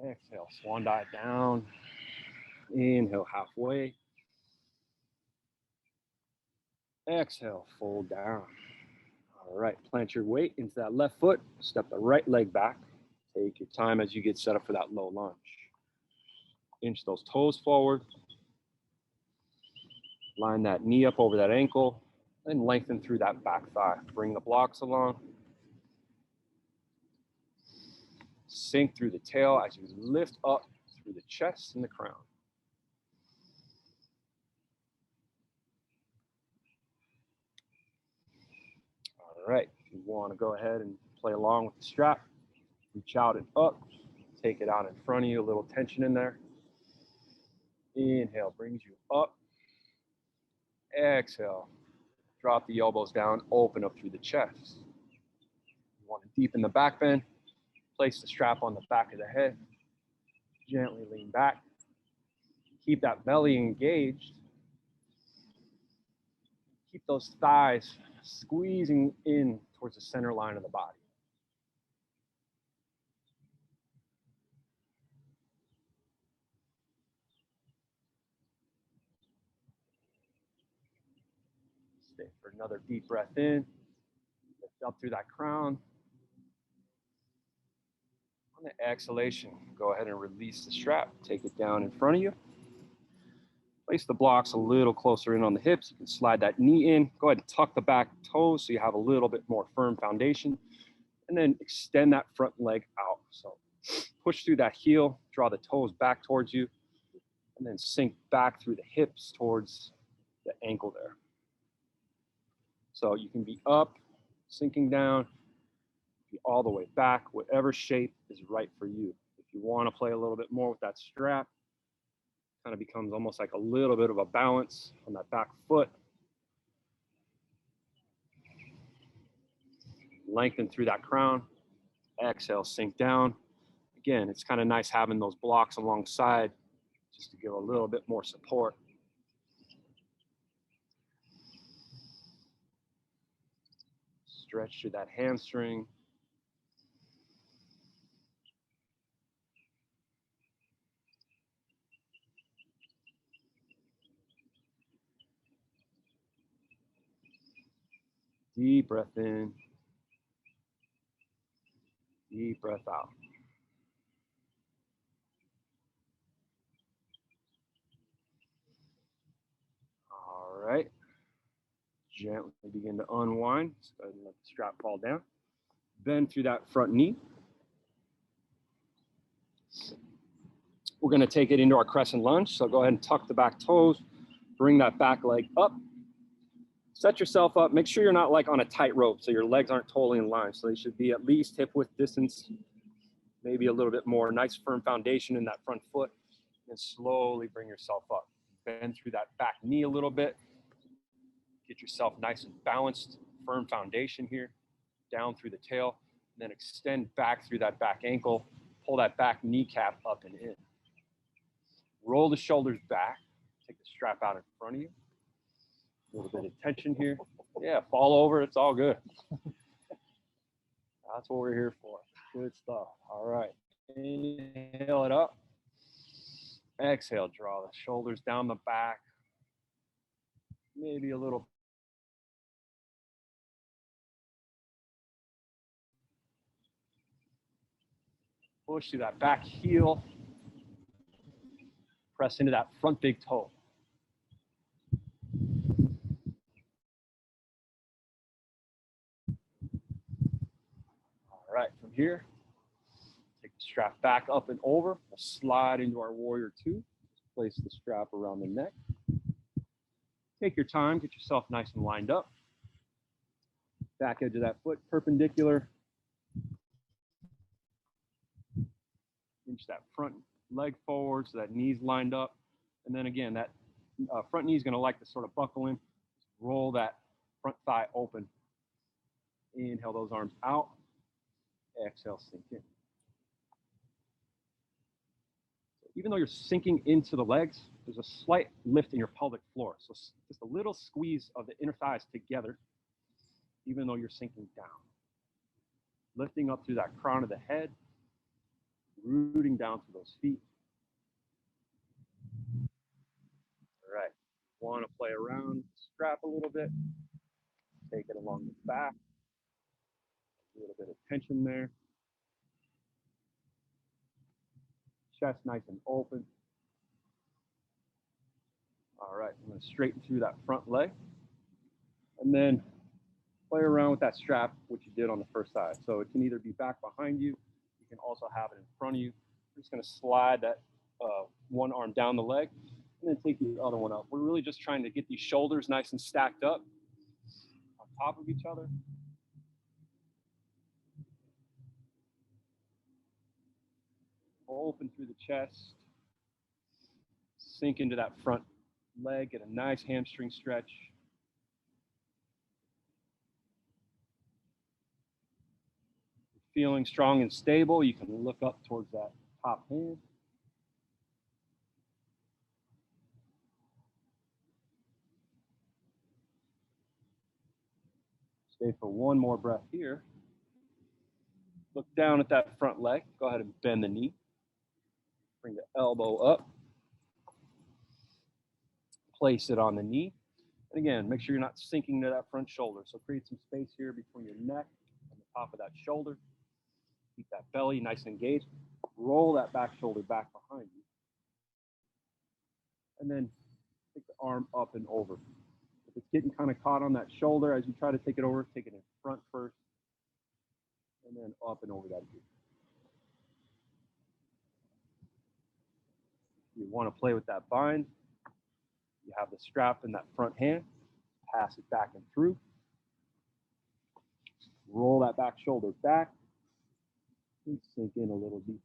Exhale. Swan dive down. Inhale halfway. Exhale. Fold down. All right. Plant your weight into that left foot. Step the right leg back. Take your time as you get set up for that low lunge. Inch those toes forward. Line that knee up over that ankle. And lengthen through that back thigh. Bring the blocks along. Sink through the tail as you lift up through the chest and the crown. All right, if you want to go ahead and play along with the strap, Reach out and up. Take it out in front of you, a little tension in there. Inhale, brings you up. Exhale, drop the elbows down, open up through the chest. You want to deepen the back bend. Place the strap on the back of the head. Gently lean back. Keep that belly engaged. Keep those thighs squeezing in towards the center line of the body. Stay for another deep breath in. Lift up through that crown. On the exhalation, go ahead and release the strap. Take it down in front of you. Place the blocks a little closer in on the hips. You can slide that knee in. Go ahead and tuck the back toes so you have a little bit more firm foundation. And then extend that front leg out. So push through that heel, draw the toes back towards you, and then sink back through the hips towards the ankle there. So you can be up, sinking down, be all the way back, whatever shape is right for you. If you want to play a little bit more with that strap, kind of becomes almost like a little bit of a balance on that back foot. Lengthen through that crown. Exhale, sink down. Again, it's kind of nice having those blocks alongside just to give a little bit more support. Stretch through that hamstring. Deep breath in. Deep breath out. All right. Gently begin to unwind. Just go ahead and let the strap fall down. Bend through that front knee. We're going to take it into our crescent lunge. So go ahead and tuck the back toes. Bring that back leg up. Set yourself up. Make sure you're not like on a tight rope so your legs aren't totally in line. So they should be at least hip width distance, maybe a little bit more. Nice firm foundation in that front foot. And slowly bring yourself up. Bend through that back knee a little bit. Get yourself nice and balanced, firm foundation here. Down through the tail. And then extend back through that back ankle. Pull that back kneecap up and in. Roll the shoulders back. Take the strap out in front of you. A little bit of tension here. Yeah, fall over. It's all good. That's what we're here for. Good stuff. All right. Inhale it up. Exhale, draw the shoulders down the back. Maybe a little. Push through that back heel. Press into that front big toe. All right, from here, take the strap back up and over. We'll slide into our warrior two. Place the strap around the neck. Take your time, get yourself nice and lined up. Back edge of that foot perpendicular. Inch that front leg forward so that knee's lined up. And then again, that front knee is going to like to sort of buckle in. Roll that front thigh open. Inhale those arms out. Exhale, sink in. Even though you're sinking into the legs, there's a slight lift in your pelvic floor. So just a little squeeze of the inner thighs together, even though you're sinking down. Lifting up through that crown of the head, rooting down through those feet. All right, want to play around, strap a little bit, take it along the back, a little bit of tension there. Chest nice and open. All right, I'm going to straighten through that front leg and then play around with that strap, which you did on the first side. So it can either be back behind you, you can also have it in front of you. We're just going to slide that one arm down the leg and then take the other one up. We're really just trying to get these shoulders nice and stacked up on top of each other. Open through the chest. Sink into that front leg. Get a nice hamstring stretch. Feeling strong and stable, you can look up towards that top hand. Stay for one more breath here. Look down at that front leg. Go ahead and bend the knee. Bring the elbow up. Place it on the knee. And again, make sure you're not sinking to that front shoulder. So create some space here between your neck and the top of that shoulder. Keep that belly nice and engaged. Roll that back shoulder back behind you. And then take the arm up and over. If it's getting kind of caught on that shoulder as you try to take it over, take it in front first. And then up and over that again. You want to play with that bind. You have the strap in that front hand. Pass it back and through. Roll that back shoulder back. And sink in a little deeper.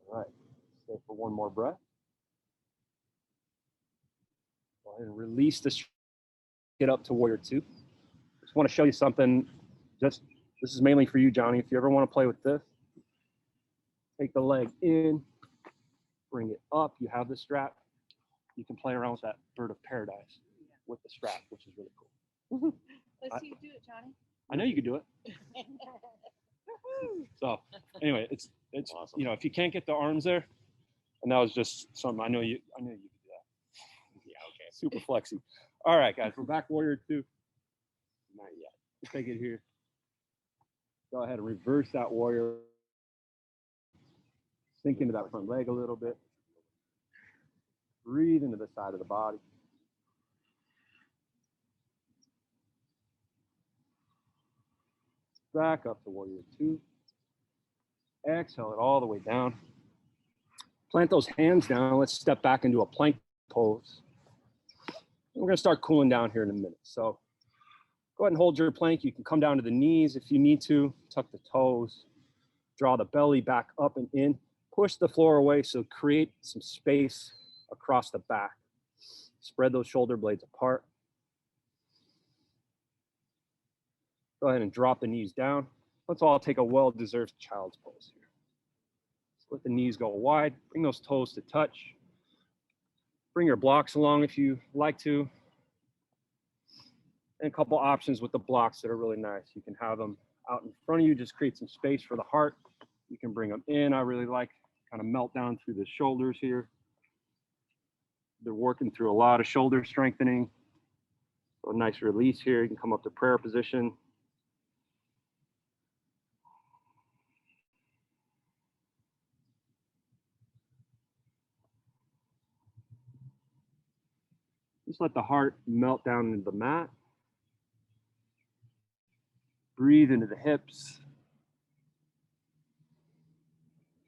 All right, stay for one more breath. Go ahead and release this. Get up to warrior two. Just want to show you something. This is mainly for you, Johnny. If you ever want to play with this, take the leg in, bring it up. You have the strap. You can play around with that bird of paradise with the strap, which is really cool. Let's see you do it, Johnny. I know you could do it. So anyway, it's Awesome. You know, if you can't get the arms there, and that was just something I know you could do that. Yeah, okay. Super flexy. All right, guys, we're back warrior two. Not yet. Take it here. Go ahead and reverse that warrior. Sink into that front leg a little bit. Breathe into the side of the body. Back up to warrior two. Exhale it all the way down. Plant those hands down. Let's step back into a plank pose. We're going to start cooling down here in a minute. So go ahead and hold your plank. You can come down to the knees if you need to. Tuck the toes. Draw the belly back up and in. Push the floor away, so create some space across the back. Spread those shoulder blades apart. Go ahead and drop the knees down. Let's all take a well-deserved child's pose here. Just let the knees go wide. Bring those toes to touch. Bring your blocks along if you like to. And a couple options with the blocks that are really nice. You can have them out in front of you, just create some space for the heart. You can bring them in. I really like kind of melt down through the shoulders here. They're working through a lot of shoulder strengthening. So a nice release here. You can come up to prayer position. Just let the heart melt down into the mat. Breathe into the hips.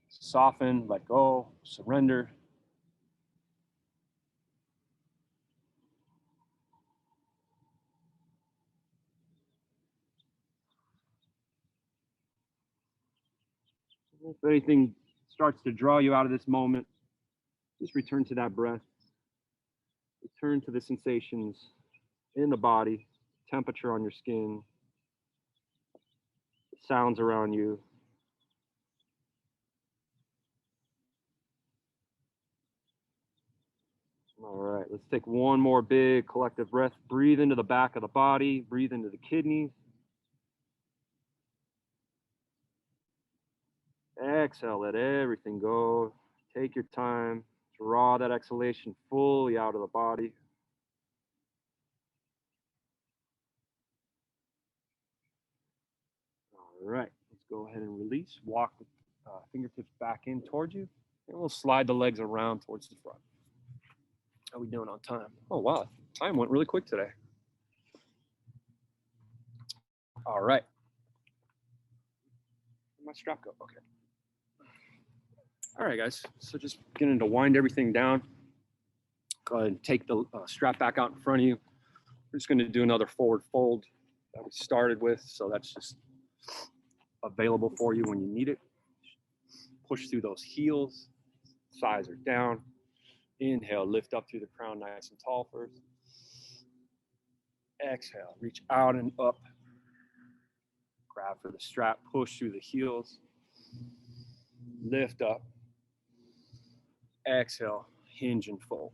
Soften, let go, surrender. If anything starts to draw you out of this moment, just return to that breath. Return to the sensations in the body, temperature on your skin, the sounds around you. All right, let's take one more big collective breath. Breathe into the back of the body, breathe into the kidneys. Exhale, let everything go. Take your time. Draw that exhalation fully out of the body. All right, let's go ahead and release. Walk the fingertips back in towards you, and we'll slide the legs around towards the front. How are we doing on time? Oh, wow, time went really quick today. All right. My my strap go? Okay. All right, guys. So just beginning to wind everything down. Go ahead and take the strap back out in front of you. We're just going to do another forward fold that we started with. So that's just available for you when you need it. Push through those heels. Thighs are down. Inhale, lift up through the crown nice and tall first. Exhale, reach out and up. Grab for the strap, push through the heels. Lift up. Exhale, hinge and fold.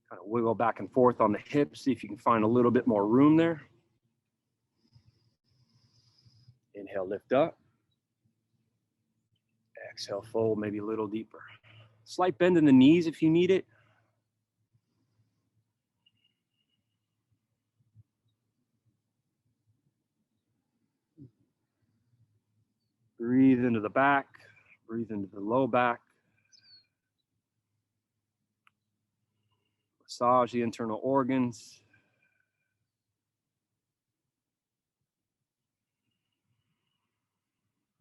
Kind of wiggle back and forth on the hips. See if you can find a little bit more room there. Inhale, lift up. Exhale, fold maybe a little deeper. Slight bend in the knees if you need it. Breathe into the back. Breathe into the low back. Massage the internal organs.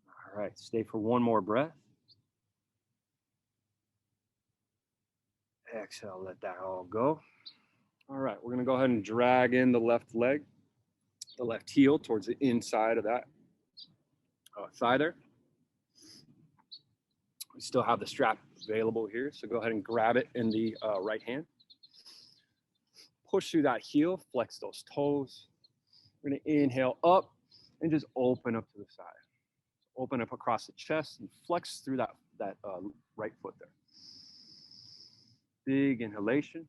All right, stay for one more breath. Exhale, let that all go. All right, we're gonna go ahead and drag in the left leg, the left heel towards the inside of that thigh there. We still have the strap available here, so go ahead and grab it in the right hand. Push through that heel, flex those toes. We're gonna inhale up and just open up to the side. Open up across the chest and flex through that right foot there. Big inhalation.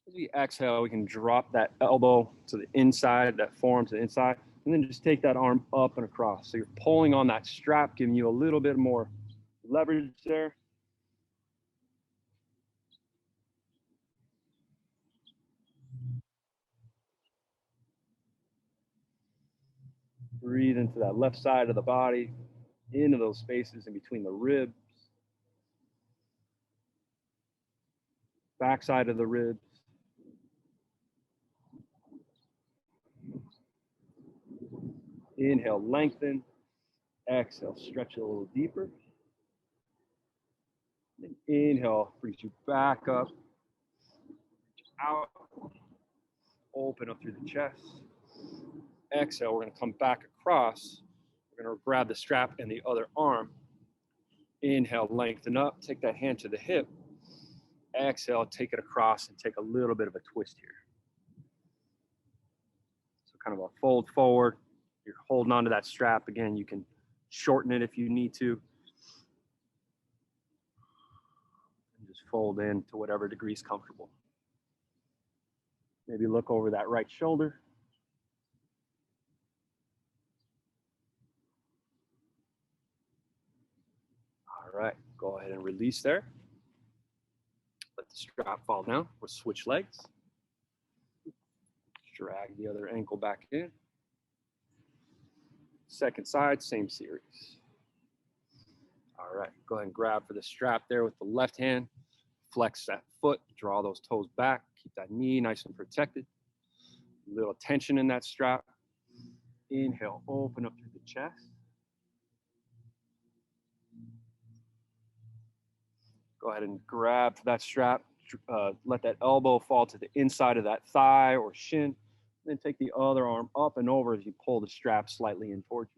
As we exhale, we can drop that elbow to the inside, that forearm to the inside, and then just take that arm up and across. So you're pulling on that strap, giving you a little bit more leverage there. Breathe into that left side of the body, into those spaces in between the ribs, back side of the ribs. Inhale, lengthen. Exhale, stretch it a little deeper. Then inhale, brings you back up, out, open up through the chest. Exhale, we're going to come back across. We're going to grab the strap and the other arm. Inhale, lengthen up, take that hand to the hip. Exhale, take it across and take a little bit of a twist here. So kind of a fold forward. You're holding onto that strap. Again, you can shorten it if you need to. And just fold in to whatever degree is comfortable. Maybe look over that right shoulder. All right, go ahead and release there. Let the strap fall down. We'll switch legs. Drag the other ankle back in. Second side, same series. All right, go ahead and grab for the strap there with the left hand. Flex that foot, draw those toes back. Keep that knee nice and protected. A little tension in that strap. Inhale, open up through the chest. Go ahead and grab that strap. Let that elbow fall to the inside of that thigh or shin. Then take the other arm up and over as you pull the strap slightly in towards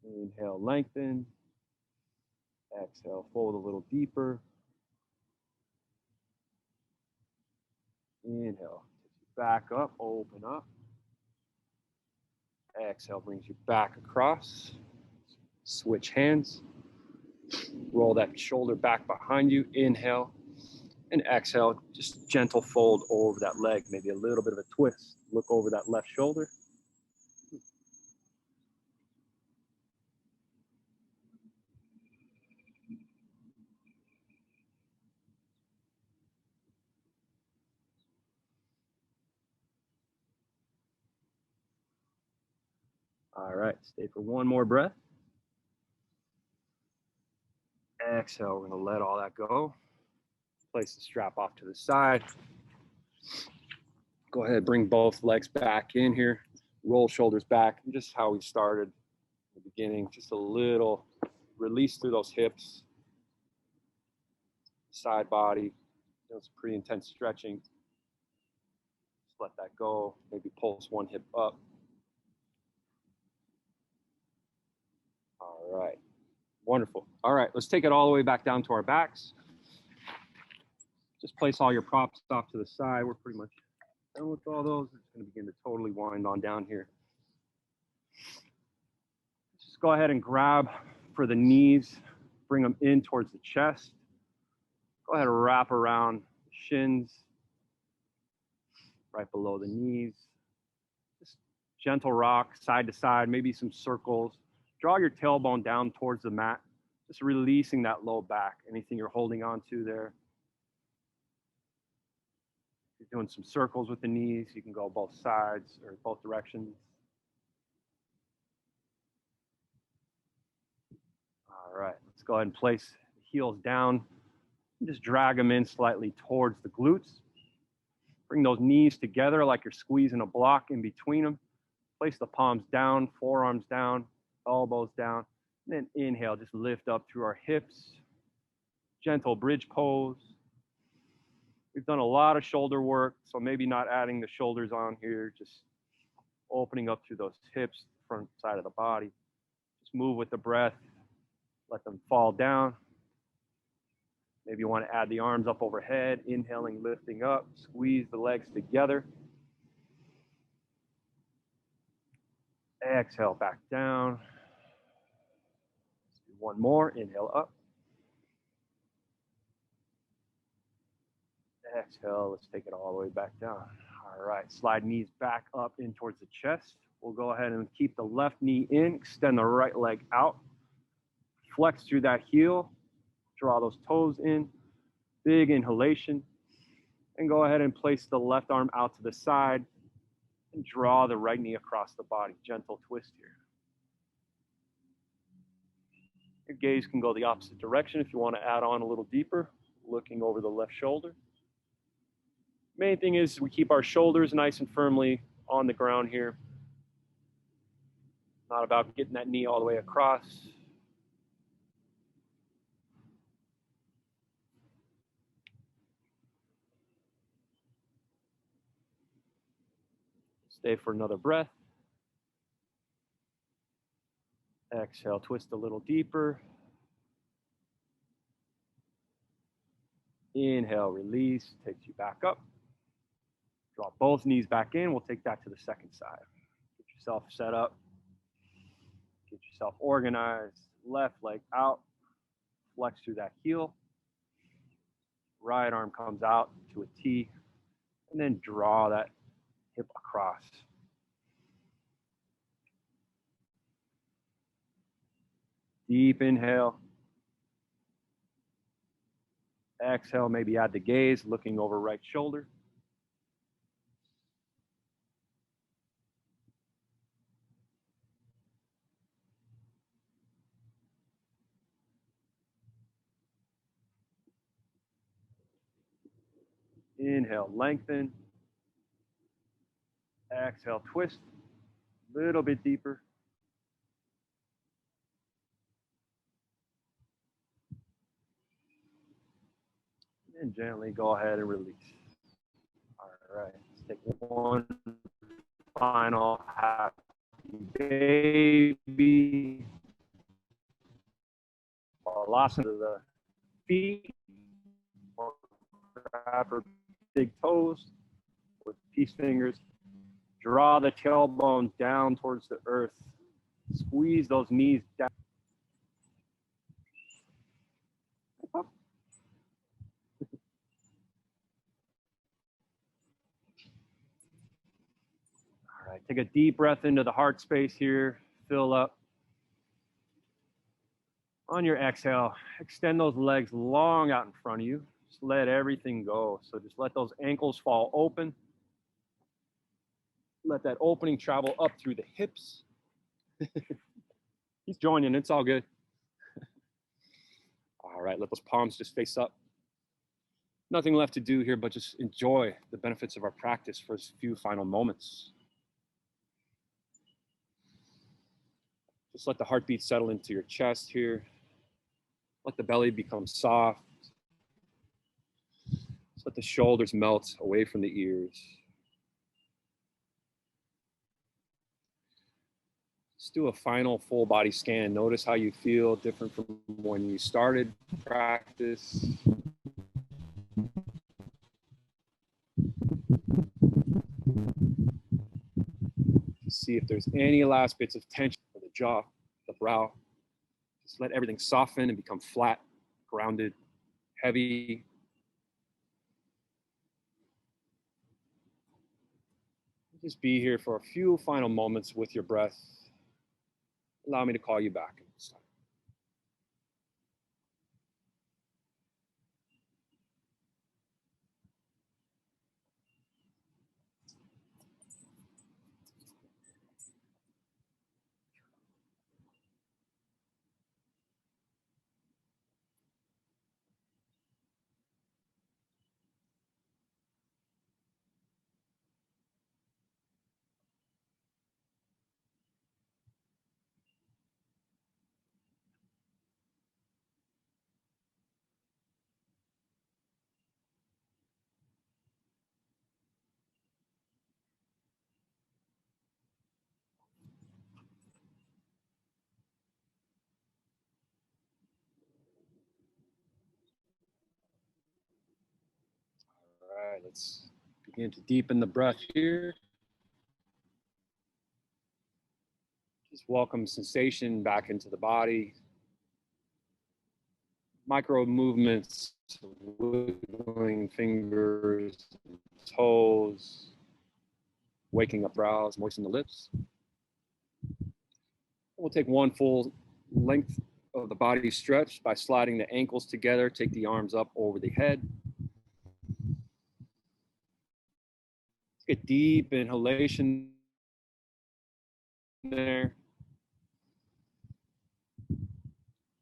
you. Inhale, lengthen. Exhale, fold a little deeper. Inhale, takes you back up, open up. Exhale brings you back across. Switch hands. Roll that shoulder back behind you. Inhale and exhale. Just gentle fold over that leg. Maybe a little bit of a twist. Look over that left shoulder. All right, stay for one more breath. Exhale, we're gonna let all that go. Place the strap off to the side. Go ahead, bring both legs back in here. Roll shoulders back, just how we started at the beginning. Just a little release through those hips. Side body, some pretty intense stretching. Just let that go. Maybe pulse one hip up. All right, wonderful. All right, let's take it all the way back down to our backs. Just place all your props off to the side. We're pretty much done with all those. We're just going to begin to totally wind on down here. Just go ahead and grab for the knees. Bring them in towards the chest. Go ahead and wrap around the shins, right below the knees. Just gentle rock, side to side, maybe some circles. Draw your tailbone down towards the mat, just releasing that low back, anything you're holding on to there. If you're doing some circles with the knees, you can go both sides or both directions. All right, let's go ahead and place the heels down. Just drag them in slightly towards the glutes. Bring those knees together like you're squeezing a block in between them. Place the palms down, forearms down, elbows down. And then inhale, just lift up through our hips. Gentle bridge pose. We've done a lot of shoulder work, so maybe not adding the shoulders on here, just opening up through those hips, front side of the body. Just move with the breath. Let them fall down. Maybe you want to add the arms up overhead, inhaling, lifting up, squeeze the legs together. Exhale back down. Let's do one more, inhale up. Exhale, let's take it all the way back down. All right, slide knees back up in towards the chest. We'll go ahead and keep the left knee in, extend the right leg out. Flex through that heel. Draw those toes in, big inhalation, and go ahead and place the left arm out to the side and draw the right knee across the body. Gentle twist here. Your gaze can go the opposite direction if you want to add on a little deeper, looking over the left shoulder. Main thing is we keep our shoulders nice and firmly on the ground here. Not about getting that knee all the way across. Stay for another breath. Exhale, twist a little deeper. Inhale, release, takes you back up. Draw both knees back in. We'll take that to the second side. Get yourself set up. Get yourself organized. Left leg out. Flex through that heel. Right arm comes out to a T. And then draw that hip across. Deep inhale. Exhale, maybe add the gaze, looking over right shoulder. Inhale, lengthen. Exhale, twist. A little bit deeper. And gently go ahead and release. All right, let's take one final happy baby. Balasana to the feet. Grab her big toes with peace fingers. Draw the tailbone down towards the earth. Squeeze those knees down. All right, take a deep breath into the heart space here. Fill up. On your exhale, extend those legs long out in front of you. Just let everything go. So just let those ankles fall open. Let that opening travel up through the hips. He's joining. It's all good. All right, let those palms just face up. Nothing left to do here but just enjoy the benefits of our practice for a few final moments. Just let the heartbeat settle into your chest here. Let the belly become soft. Just let the shoulders melt away from the ears. Let's do a final full body scan. Notice how you feel different from when you started practice. See if there's any last bits of tension for the jaw, the brow. Just let everything soften and become flat, grounded, heavy. Just be here for a few final moments with your breath. Allow me to call you back. All right, let's begin to deepen the breath here. Just welcome sensation back into the body. Micro movements, wiggling fingers, toes, waking up brows, moisten the lips. We'll take one full length of the body stretch by sliding the ankles together. Take the arms up over the head. Take a deep inhalation there.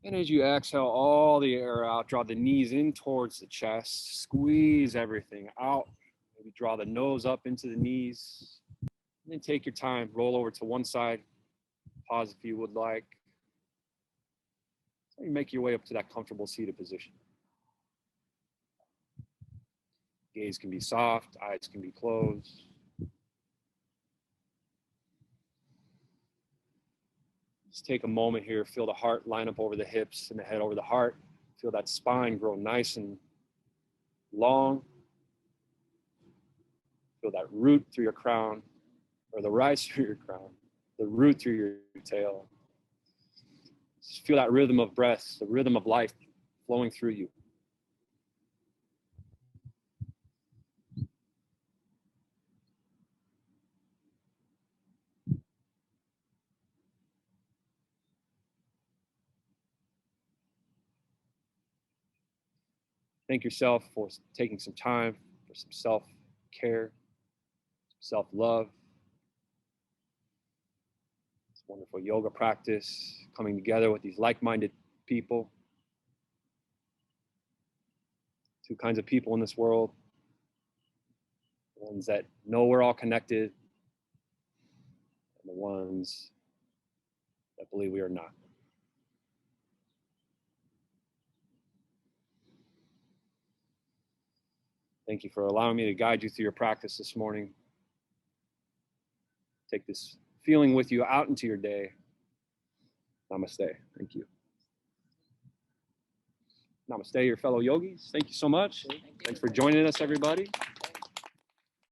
And as you exhale all the air out, draw the knees in towards the chest, squeeze everything out. Maybe draw the nose up into the knees. And then take your time, roll over to one side, pause if you would like. So you make your way up to that comfortable seated position. Gaze can be soft, eyes can be closed. Just take a moment here, feel the heart line up over the hips and the head over the heart. Feel that spine grow nice and long. Feel that root through your crown, or the rise through your crown, the root through your tail. Just feel that rhythm of breath, the rhythm of life flowing through you. Thank yourself for taking some time for some self-care, self-love. It's a wonderful yoga practice, coming together with these like-minded people. Two kinds of people in this world. The ones that know we're all connected, and the ones that believe we are not. Thank you for allowing me to guide you through your practice this morning. Take this feeling with you out into your day. Namaste. Thank you. Namaste, your fellow yogis. Thank you so much. Thanks for joining us, everybody.